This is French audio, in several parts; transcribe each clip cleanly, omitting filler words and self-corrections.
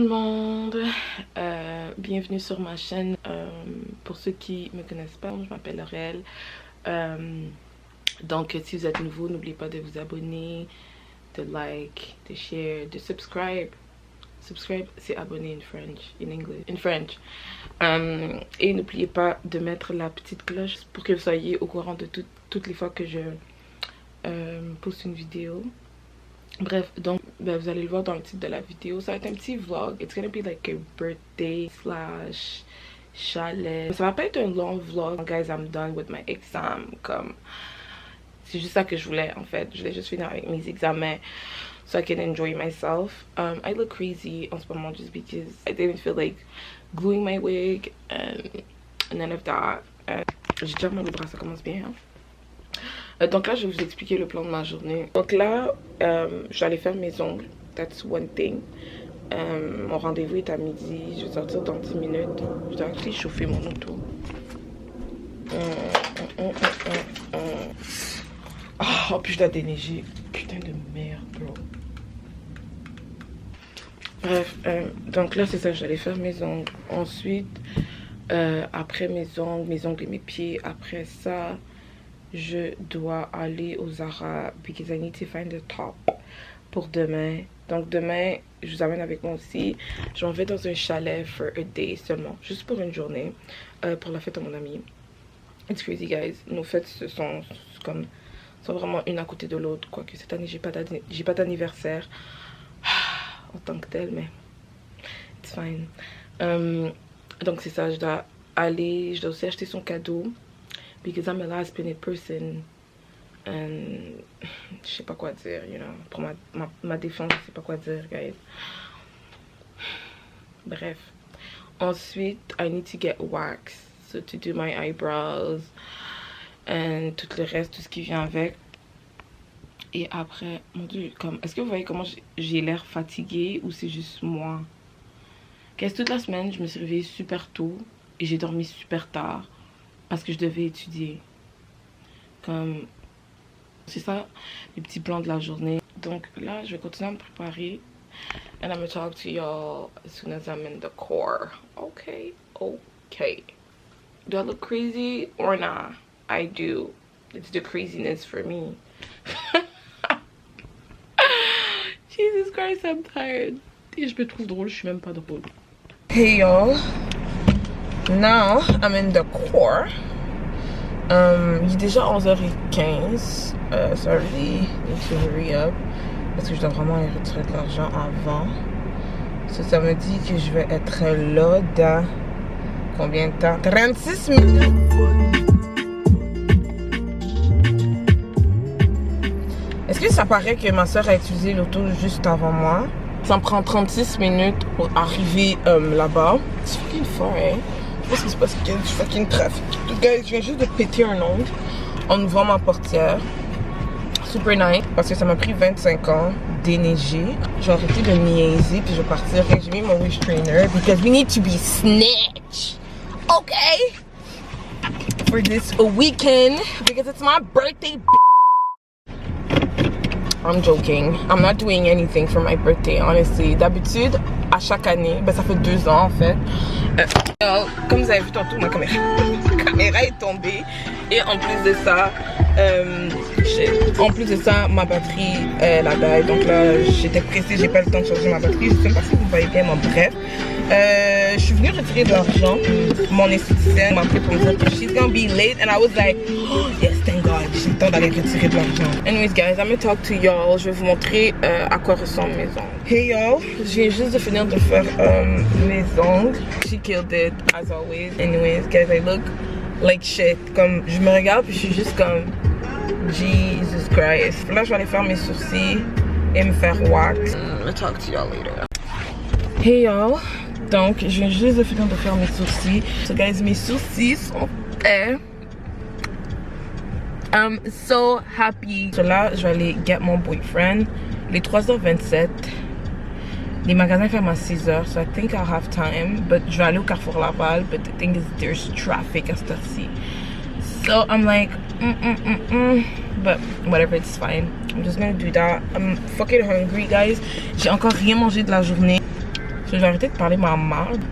le monde, bienvenue sur ma chaîne. Pour ceux qui me connaissent pas, je m'appelle Laurel. Donc si vous êtes nouveau, n'oubliez pas de vous abonner, de like, de share, de subscribe. Subscribe, c'est abonner in French, in French. Et n'oubliez pas de mettre la petite cloche pour que vous soyez au courant de toutes les fois que je poste une vidéo. Bref, donc vous allez le voir dans le titre de la vidéo. Ça va être un petit vlog. It's gonna be like a birthday slash chalet. Ça va pas être un long vlog. Guys, I'm done with my exam. Comme c'est juste ça que je voulais en fait. Je voulais juste finir avec mes examens so I can enjoy myself. I look crazy en ce moment just because I didn't feel like gluing my wig and none of that. J'ai déjà mal au bras, ça commence bien. Hein? Donc là, je vais vous expliquer le plan de ma journée. Donc là, je vais aller faire mes ongles. That's one thing. Mon rendez-vous est à midi. Je vais sortir dans 10 minutes. Je dois actually chauffer mon auto. Oh, puis je dois déneiger. Putain de merde, bro. Bref, donc là, c'est ça. Je vais aller faire mes ongles. Ensuite, après mes ongles et mes pieds. Après ça, je dois aller au Zara because I need to find a top pour demain. Donc demain, je vous amène avec moi aussi. Je m'en vais dans un chalet for a day seulement, juste pour une journée, pour la fête de mon ami. It's crazy, guys. Nos fêtes sont vraiment une à côté de l'autre. Quoique cette année, j'ai pas d'anniversaire en tant que tel, mais it's fine. Donc c'est ça, je dois aussi acheter son cadeau. Because I'm a last minute person and je sais pas quoi dire, you know. Pour ma défense, je sais pas quoi dire, guys. Bref. Ensuite, I need to get wax. So to do my eyebrows and tout le reste, tout ce qui vient avec. Et après, mon dieu, est-ce que vous voyez comment j'ai l'air fatiguée ou c'est juste moi? Qu'est-ce toute la semaine, je me suis réveillée super tôt et j'ai dormi super tard. Parce que je devais étudier. C'est ça, les petits plans de la journée. Donc là, je vais continuer à me préparer. And I'm gonna talk to y'all as soon as I'm in the car. Okay. Do I look crazy or not? I do. It's the craziness for me. Jesus Christ, I'm tired. Et je me trouve drôle, je suis même pas drôle. Hey y'all. Now, I'm in the car. Il est déjà 11h15. So I really need to hurry up. Parce que je dois vraiment aller retirer de l'argent avant. Ça me dit que je vais être là dans combien de temps? 36 minutes. Est-ce que ça paraît que ma soeur a utilisé l'auto juste avant moi? Ça me prend 36 minutes pour arriver là-bas. C'est fucking fort, hein? Je sais pas ce qui se passe, qu'il y a du fucking trafic. Guys, je viens juste de péter un ongle en ouvrant ma portière. Super nice. Parce que ça m'a pris 25 ans déneiger. Je vais arrêter de niaiser puis je vais partir. J'ai mis mon wish trainer because we need to be snatch. Okay? For this weekend because it's my birthday. I'm joking. I'm not doing anything for my birthday, honestly. D'habitude, à chaque année, ça fait 2 ans en fait. Comme vous avez vu tantôt, ma caméra est tombée. Et en plus de ça, ma batterie la die. Donc là, j'étais pressée, j'ai pas le temps de charger ma batterie. Je sais pas si vous voyez bien, mais bref. Je suis venue retirer de l'argent. Mon esthéticienne m'a appelé pour me dire que she's gonna be late. And I was like, oh yes, thank God. J'ai le temps d'aller retirer de l'argent. Anyways, guys, I'm gonna talk to y'all. Je vais vous montrer à quoi ressemblent mes ongles. Hey y'all, je viens juste de finir de faire mes ongles. She killed it, as always. Anyways, guys, I look like shit. Comme, je me regarde puis je suis juste comme, Jesus Christ. Là, je vais aller faire mes sourcils et me faire wax. I'm gonna talk to y'all later. Hey y'all. Donc, je viens juste de finir de faire mes sourcils. So guys, mes sourcils sont faits. I'm so happy. So là, je vais aller get mon boyfriend. Il est 3h27. Les magasins ferment à 6h. So I think I'll have time. But je vais aller au Carrefour Laval. But the thing is, there's traffic à cette heure-ci. So I'm like, But whatever, it's fine. I'm just gonna do that. I'm fucking hungry, guys. J'ai encore rien mangé de la journée. So j'ai arrêté de parler ma marde.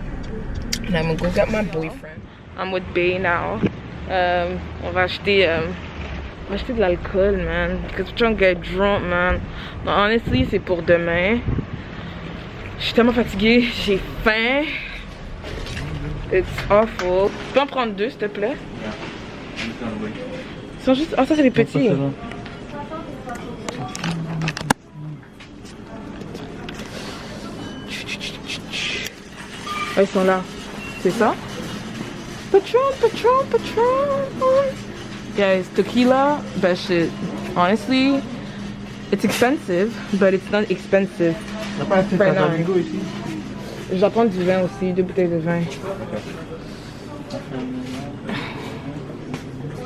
And I'm gonna go get my boyfriend. I'm with Bay now. On va acheter de l'alcool, man. Because we're trying to get drunk, man. No, honestly, c'est pour demain. Je suis tellement fatiguée. J'ai faim. It's awful. Tu peux en prendre 2, s'il te plaît? Ils sont juste... Oh, ça, c'est les petits. Ah, ils sont là. C'est ça? Patron. Guys, tequila, that shit. Honestly, it's expensive, but it's not expensive. T'as pas acheté Right ta now. bingo ici? Je dois prendre du vin aussi, 2 bouteilles de vin.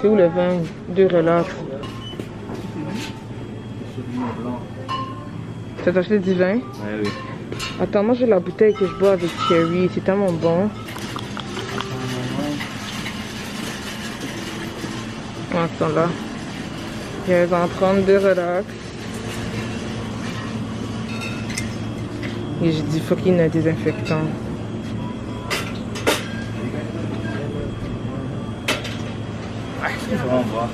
C'est où le vin? 2 relax. T'as acheté du vin? Ouais, oui. Attends, moi j'ai la bouteille que je bois avec Cherry, c'est tellement bon. Attends là. Je vais en prendre 2 relax. Et j'ai dit fucking désinfectant. C'est vraiment bon.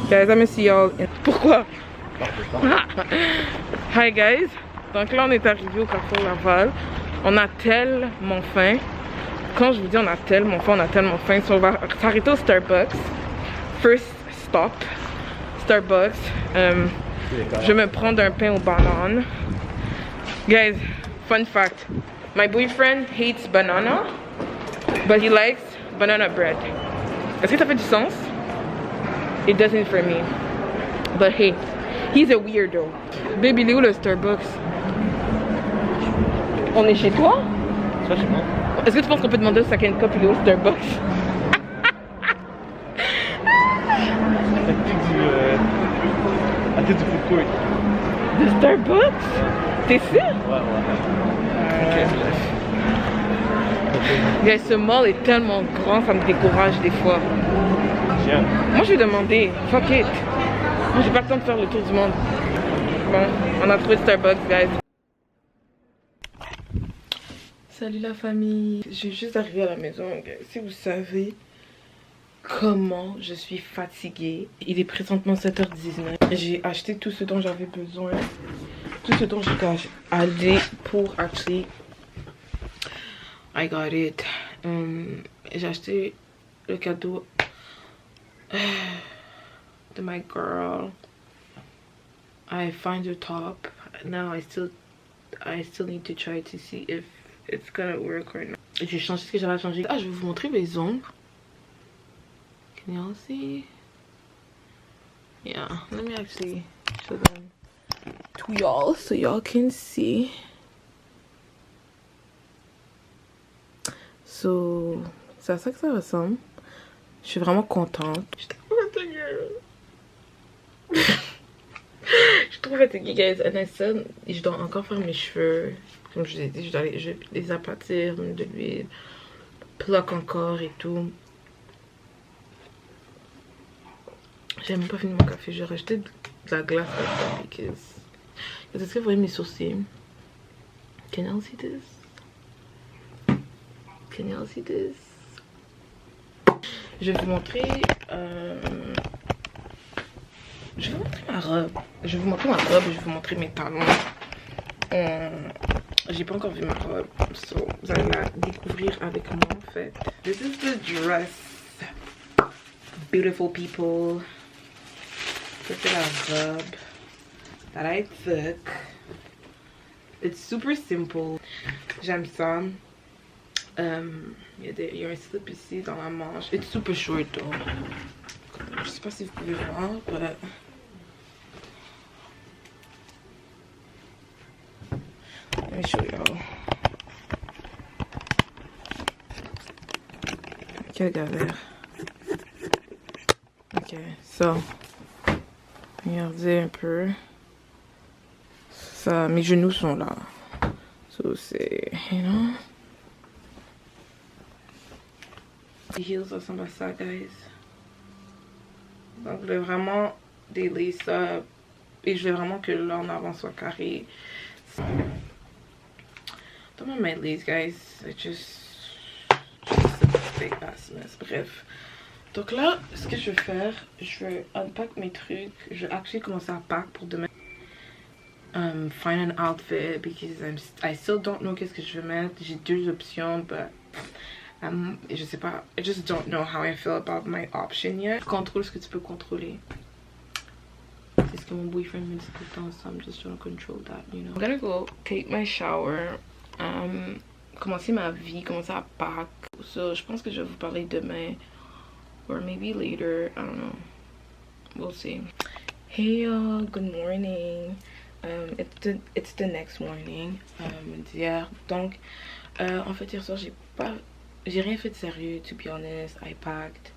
Guys, I'm gonna see y'all in... Pourquoi? Hi guys. Donc là on est arrivé au Carrefour Laval. On a tellement faim. Quand je vous dis on a tellement faim, so on va s'arrêter au Starbucks. First stop, Starbucks. Je vais me prendre un pain aux bananes. Guys, fun fact. My boyfriend hates banana, but he likes banana bread. Est-ce que ça fait du sens? It doesn't for me. But hey, he's a weirdo. Baby, il est où le Starbucks? On est chez toi? Ça, c'est bon. Est-ce que tu penses qu'on peut demander au second cup il est au Starbucks? À tête du food court. De Starbucks? T'es sûr? Ouais. Ok, Guys, ce mall est tellement grand, ça me décourage des fois. Tiens. Moi je vais demander, fuck it. Moi j'ai pas le temps de faire le tour du monde. Bon, on a trouvé Starbucks, guys. Salut la famille. J'ai juste arrivé à la maison, guys. Si vous savez comment je suis fatiguée. Il est présentement 7h19. J'ai acheté tout ce dont j'avais besoin. Tout ce dont j'étais allée pour acheter. I got it. J'ai acheté le cadeau de my girl. I find the top. Now I still need to try to see if it's gonna work or not. J'ai changé ce que j'avais changé. Ah, je vais vous montrer mes ongles. Can y'all see? Yeah, let me actually show them to y'all so y'all can see. So, c'est à ça que ça ressemble. Je suis vraiment contente. Je suis trop fatiguée. Je suis trop fatiguée, guys. Honnêtement, je dois encore faire mes cheveux. Comme je vous ai dit, je dois les aplatir, de l'huile, pluck encore et tout. J'ai même pas fini mon café. J'ai rajouté de la glace là-dedans. Est-ce que vous voyez mes sourcils? Can y'all see this? Can y'all see this? Je vais vous montrer. Je vais vous montrer ma robe. Je vais vous montrer ma robe et je vais vous montrer mes talons. J'ai pas encore vu ma robe. So, vous allez la découvrir avec moi en fait. This is the dress. Beautiful people. Ça c'est la robe that I took. It's super simple. J'aime ça. Il y a un slip ici dans la manche. It's super short though. Je sais pas si vous pouvez voir, but... Let me show y'all. Quel galère. Ok, so. Regardez un peu. Ça, mes genoux sont là. So c'est, you know. Les heels ressemblent à ça, guys. Donc je vais vraiment délayer ça. Et je veux vraiment que là en avant soit carré. Don't mind my lace, guys. It's just a big ass mess. Bref. Donc là, ce que je vais faire, je vais unpack mes trucs. Je vais actually commencer à pack pour demain. Find an outfit because I still don't know qu'est-ce que je vais mettre. J'ai 2 options, but je sais pas. I just don't know how I feel about my option yet. Contrôle ce que tu peux contrôler. C'est ce que mon boyfriend me dit tout le temps, so I'm just trying to control that, you know. I'm gonna go take my shower. Commencer ma vie, commencer à pack. So, je pense que je vais vous parler demain. Or maybe later, I don't know. We'll see. Hey y'all, good morning. It's the next morning. Hier, donc, en fait hier soir j'ai rien fait de sérieux, to be honest. I packed.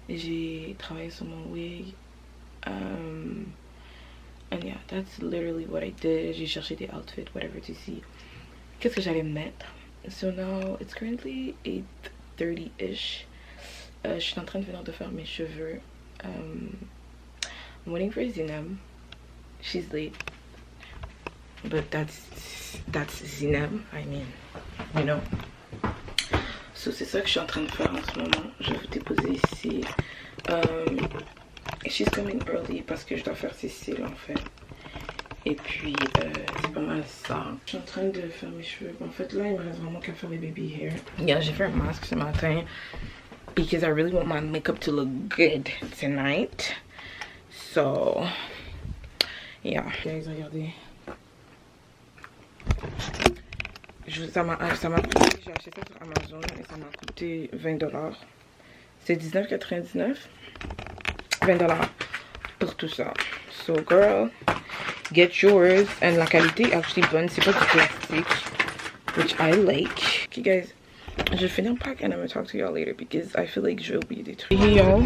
J'ai travaillé sur mon wig. And yeah, that's literally what I did. J'ai cherché des outfits, whatever to see. Qu'est-ce que j'allais mettre? So now it's currently 8:30ish. Je suis en train de venir de faire mes cheveux. I'm waiting for Zineb. She's late, but that's Zineb. I mean, you know. So c'est ça que je suis en train de faire en ce moment. Je vais vous déposer ici. She's coming early parce que je dois faire ses cils en fait. Et puis c'est pas mal ça. Je suis en train de faire mes cheveux. En fait là il me reste vraiment qu'à faire les baby hair. Yeah, j'ai fait un masque ce matin because I really want my makeup to look good tonight. So yeah. Guys, regardez. Ça m'a coûté, j'ai acheté ça sur Amazon et ça m'a coûté $20. C'est $19,99. $20 pour tout ça. So girl, get yours. And la qualité est actually bonne. C'est pas du plastique, which I like. Okay guys, je vais finir pack and I'm gonna talk to y'all later because I feel like je vais oublier des trucs. Hey y'all,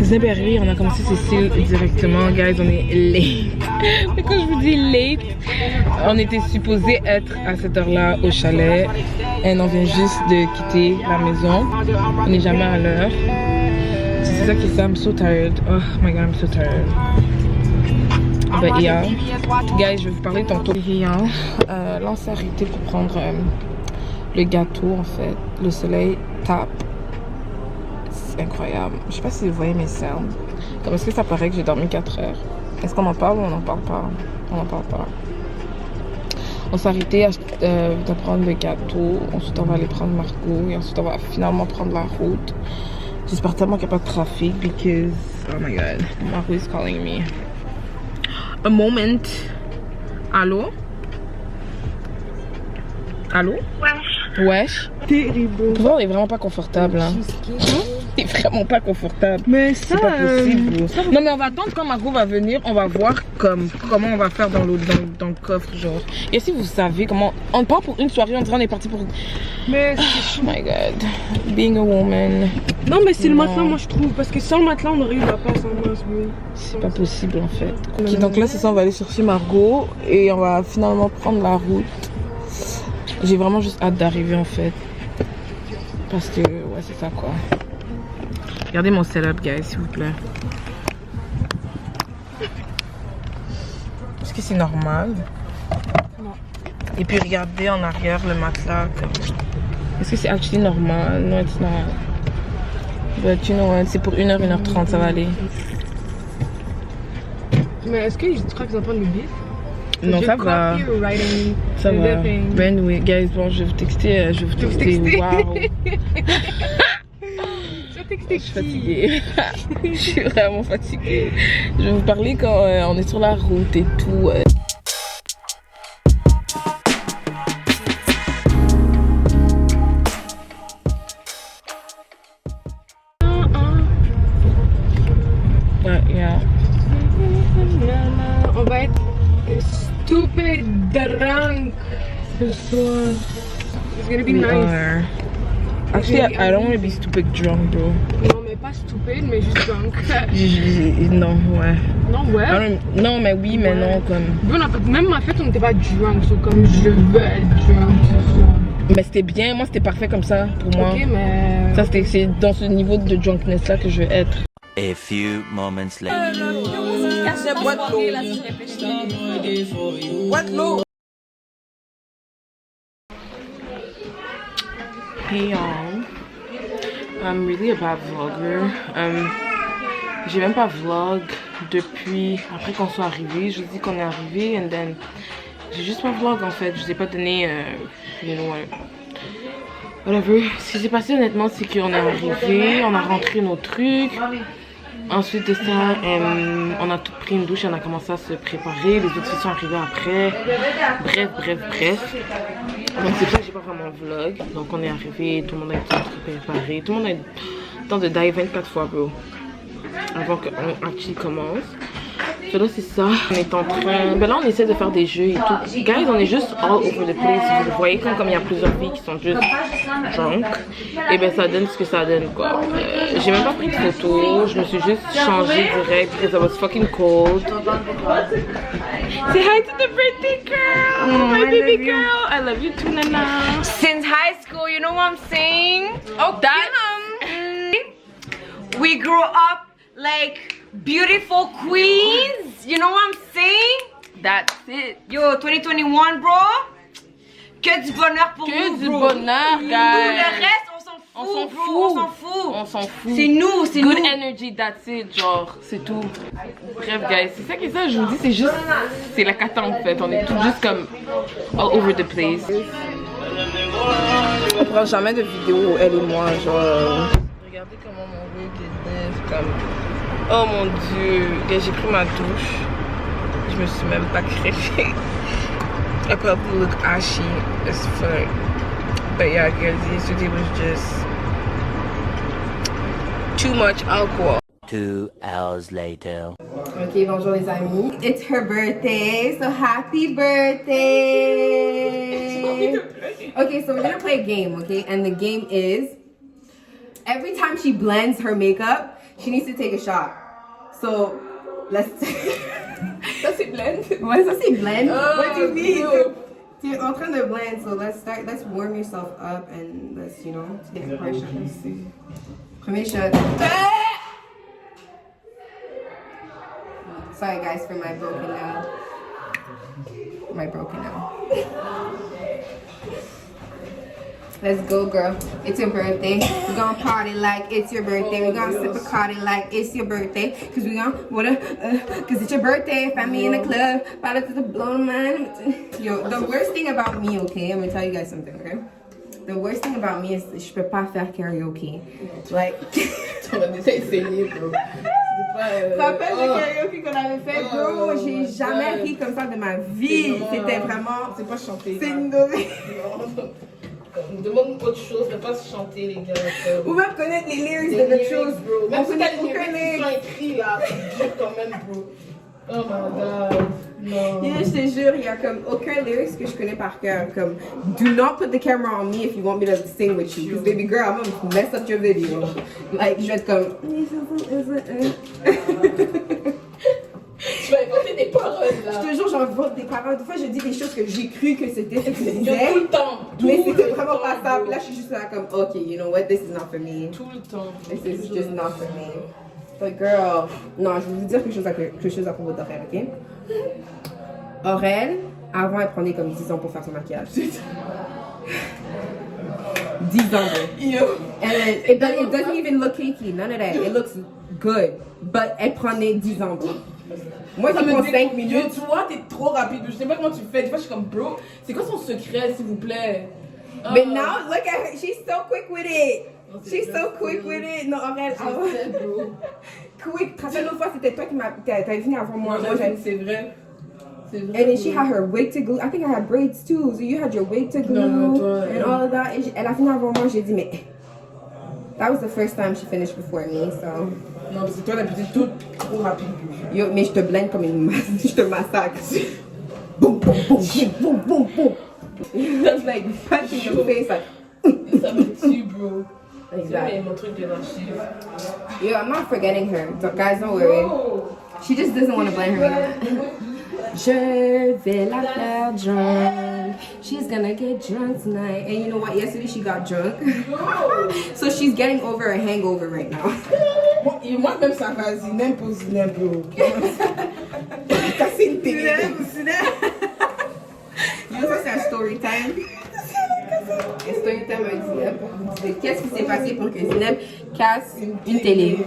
Zineb est arrivé, on a commencé ses cils directement. Guys, on est late. Mais quand je vous dis late, on était supposé être à cette heure là au chalet et on vient juste de quitter la maison. On n'est jamais à l'heure. C'est ça qui est ça. I'm so tired. Oh my god, I'm so tired. But yeah, guys, je vais vous parler tantôt. Yeah, là on s'est arrêté pour prendre le gâteau en fait. Le soleil tape. C'est incroyable. Je sais pas si vous voyez mes cernes. Comme est-ce que ça paraît que j'ai dormi 4 heures? Est-ce qu'on en parle ou on n'en parle pas? On n'en parle pas. On s'est arrêté de prendre le gâteau. Ensuite on va aller prendre Margot. Et ensuite on va finalement prendre la route. J'espère tellement qu'il n'y a pas de trafic because oh my god, Margot is calling me. A moment. Allô? Allô? Wesh. Wesh. Terrible. Pourquoi on est vraiment pas confortable hein? C'est vraiment pas confortable. Mais ça, c'est pas possible. Non mais on va attendre quand Margot va venir, on va voir comment on va faire dans le coffre genre. Et si vous savez comment, on part pour une soirée, on dirait on est parti pour. Mais oh my god, being a woman. Non mais c'est le matelas moi je trouve, parce que sans le matelas on aurait eu la place en masse. C'est pas possible en fait. Ok donc là c'est ça, on va aller chercher Margot et on va finalement prendre la route. J'ai vraiment juste hâte d'arriver en fait. Parce que ouais c'est ça quoi. Regardez mon setup guys s'il vous plaît. Est-ce que c'est normal? Non. Et puis regardez en arrière le matelas. Est-ce que c'est actually normal? Non, it's not. But you know what, c'est pour 1h, 1h30, ça va aller. Mais est-ce que tu crois qu'ils entendent le bif? Non, ça va. Ça va. Ben oui, guys, bon, je vais vous texter. Waouh. Je suis fatiguée. Je suis vraiment fatiguée. Je vais vous parler quand on est sur la route et tout. Yeah. On va être stupid drunk ce soir. It's gonna be nice. Actually, I don't want to be stupid drunk, bro. Non, mais pas stupid, mais juste drunk. Non, ouais. Non, ouais. Non, mais oui, mais non, comme. Même en fait, on n'était pas drunk, so comme je veux être drunk ce soir. Mais c'était bien, moi c'était parfait comme ça pour moi. Ok, mais. Ça, c'est dans ce niveau de drunkness là que je veux être. A few moments later. c'est boîte l'eau. Boîte l'eau. Hey y'all, I'm really a bad vlogger. J'ai même pas vlog depuis après qu'on soit arrivé. Je vous dis qu'on est arrivé and then j'ai juste pas vlog en fait. Je vous ai pas donné, you know, whatever. Ce qui s'est passé honnêtement, c'est qu'on est arrivé, on a rentré nos trucs. Ensuite de ça, on a tout pris une douche et on a commencé à se préparer. Les autres filles sont arrivées après. Bref. Donc c'est pour ça que j'ai pas vraiment vlog. Donc on est arrivé, tout le monde a été préparé. Tout le monde a eu le temps de dive 24 fois, bro. Avant qu'on actually commence. So là c'est ça. On est en train... Ben là on essaie de faire des jeux et tout. Guys, on est juste all over the place. Vous voyez comme il y a plusieurs filles qui sont juste drunk. Et ben ça donne ce que ça donne quoi. J'ai même pas pris de photos. Je me suis juste changée direct because I was fucking cold. Say hi to the birthday girl. Oh, my baby girl. I love you too, Nana. Since high school, you know what I'm saying? Oh, that we grew up like beautiful queens. You know what I'm saying? That's it. Yo, 2021, bro. Que du bonheur pour nous, Que du bro. bonheur, Nous, guys. le reste, on s'en fout, bro. On s'en fout. On s'en fout. C'est nous, c'est Good nous. energy, that's it, genre, c'est tout. Bref, guys, c'est ça qui est ça, je vous dis, c'est juste, c'est la cata en fait. On est tout juste comme all over the place. On prend jamais de vidéo, elle et moi, genre. Regardez comment mon wig est comme. Oh mon dieu, j'ai pris ma douche. Je me suis même pas crêpée. I probably look ashy as fuck. But yeah, guys, yesterday was just too much alcohol. 2 hours later. Ok, bonjour les amis. It's her birthday, so happy birthday! Okay, so we're gonna play a game, okay? And the game is, every time she blends her makeup, she needs to take a shot. So, let's... Ça c'est blend. Ouais, ça c'est blend. Oh, What do you mean? no. T'es en train de blend, so let's start, let's warm yourself up and let's, you know, take a first shot. Premier shot. Sorry guys for my broken nail. Let's go, girl. It's your birthday. We're gonna party like it's your birthday. We're gonna sip a Cardi like it's your birthday. Cause we gonna cause it's your birthday. Find me in the club. Party to the blown man. Yo, the worst thing about me, okay? I'm gonna tell you guys something, okay? The worst thing about me is je peux pas faire karaoke. Like. On a déjà essayé, bro. Tu te rappelles le karaoke qu'on avait fait, bro? J'ai jamais ri comme ça de ma vie. C'était vraiment. C'est pas chanter. C'est une mauvaise. On demande autre chose, de pas se chanter, les gars. Ou même connaître les lyrics de notre chose, bro. Même On si connaît t'as les aucun lyrics qui sont lyrics. écrits là, c'est dur quand même, bro. Oh my god. No. Yeah, je te jure, il y a comme aucun lyrics que je connais par cœur. Comme, do not put the camera on me if you want me to sing with you. Because baby girl, I'm gonna mess up your video. Like, je vais être comme. Tu vas inventer des paroles là. Je te jure, j'invente des paroles. Des fois, je dis des choses que j'ai cru que c'était ce que je Tout disais. le temps. Mais Tout c'était le vraiment temps, pas ça. bro. Puis là, je suis juste là comme, ok, you know what, this is not for me. Tout le temps. This is just not for me. But girl, non, je vais vous dire quelque chose à propos d'Aurel, ok? Aurel, avant, elle prenait comme 10 ans pour faire son maquillage. 10 ans, bro. Yo. And it doesn't even look cakey, none of that. It looks good. But elle prenait 10 ans, bro. Moi, Ça qui me prends dit- 5 minutes. Yo, tu vois, t'es trop rapide. Je sais pas comment tu fais. Des fois, je suis comme, bro, c'est quoi son secret, s'il vous plaît? But now, look at her. She's so quick with it. She's so quick with it. Non, Aurel, bro. quick. Parce que l'autre fois, c'était toi qui t'avais fini avant moi. Moi, j'ai... C'est vrai. C'est vrai. And then she had her wig to glue. I think I had braids too. So you had your wig to glue non, toi, and all of that. Elle a fini avant moi. J'ai dit, mais that was the first time she finished before me. So Non, parce que toi, d'habitude, tout trop rapide. yo, mais je te blende comme une je te massacre. Boom, boom, boom, boom, boom, boom. That's like punching your face like. Ça me tue, bro. Exactly. C'est mon truc de l'archive. Yo, I'm not forgetting her. So, guys, don't worry. She just doesn't want to blend her makeup. Je vais la faire drunk. She's gonna get drunk tonight. And you know what? Yesterday she got drunk. So she's getting over a hangover right now. Moi-même, ça va, Zinem pour Zinem, bro. C'est Yo, ça c'est un story time. Un story time avec Zineb pour vous dire qu'est-ce qui s'est passé pour que Zineb casse une télé.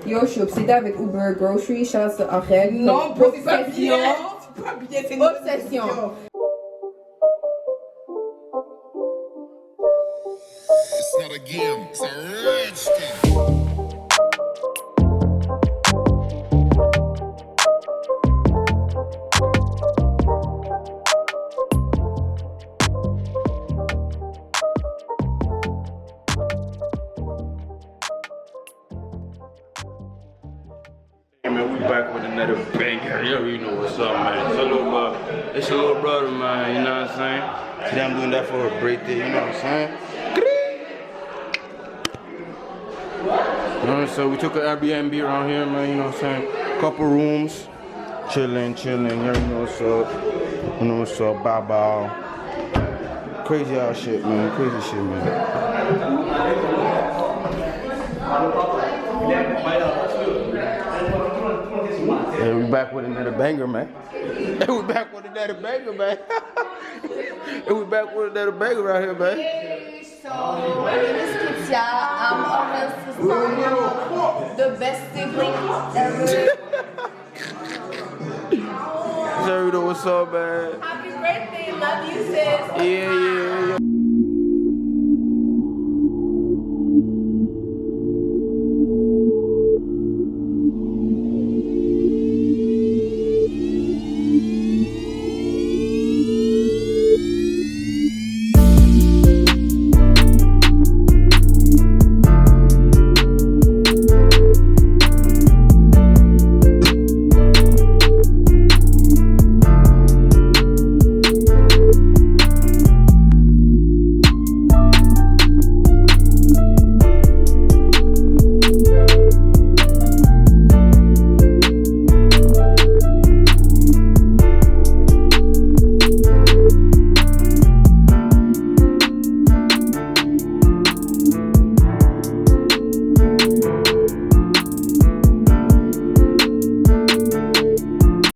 Yo, je suis obsédée avec Uber Grocery, chasse en règle. Non, c'est pas bien. Obsession. It's not a game, it's a rich thing. Man, we back with another banger. You already know what's up, man. It's a little brother, man. You know what I'm saying? Today I'm doing that for her birthday. You know what I'm saying? You know what I'm saying? We took an Airbnb around here, man. You know what I'm saying? Couple rooms, chilling. You know what's up? You know what's up? Bow. Crazy ass shit, man. Crazy shit, man. Yeah, we back with another banger, man. We back with another banger, man. We back with another banger right here, man. So, my name is Kitya. I'm Ormel's sister. The best sibling ever. So you know what's up, man? Happy birthday, love you, sis. Yeah.